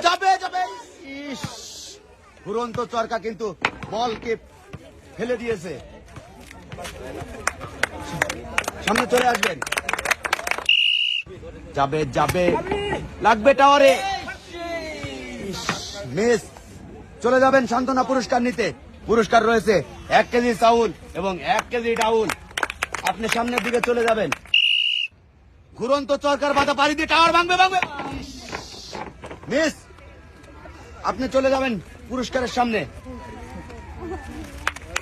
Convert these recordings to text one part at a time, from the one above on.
যাবে যাবে। ইস, ঘুরন্ত চরকা কিন্তু বলকে ফেলে দিয়েছে। সামনে চলে আসবেন। যাবে যাবে, লাগবে টাওয়ারে। মিস। চলে যাবেন সান্ত্বনা পুরস্কার নিতে। পুরস্কার রয়েছে 1 কেজি চাউল এবং 1 কেজি ডাউল। আপনি সামনের দিকে চলে যাবেন। ঘুরন্ত চরকার বাধা পাড়ি দিয়ে টাওয়ার ভাঙবে ভাঙবে। মিস। আপনি চলে যাবেন পুরস্কারের সামনে।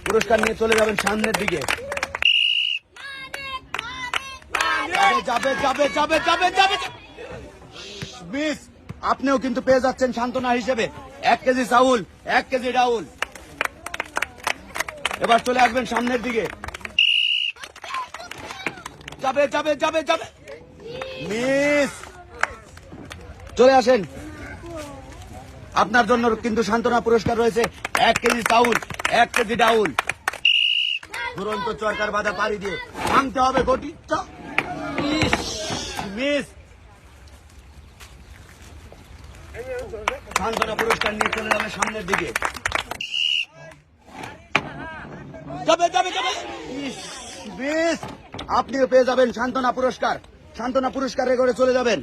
পুরস্কার নিয়ে চলে যাবেন সামনের দিকে। যাবে যাবে যাবে যাবে যাবে। মিস। আপনিও কিন্তু পেয়ে যাচ্ছেন সান্ত্বনা হিসেবে 1 কেজি চাউল, 1 কেজি ডাউল। এবার চলে আসবেন সামনের দিকে। যাবে যাবে যাবে যাবে। মিস। চলে আসেন। আপনার জন্য কিন্তু সান্ত্বনা পুরস্কার রয়েছে 1 কেজি চাউল, 1 কেজি ডাউল। দুরন্ত চরকার বাধা পাড়ি দিয়ে ভাঙতে হবে গটি। মিস। সান্ত্বনা পুরস্কার নিয়ে চলে যাবে সামনের দিকে। যাবে যাবে যাবে। মিস। আপনিও পেয়ে যাবেন সান্ত্বনা পুরস্কার। সান্ত্বনা পুরস্কার রেকর্ডে চলে যাবেন।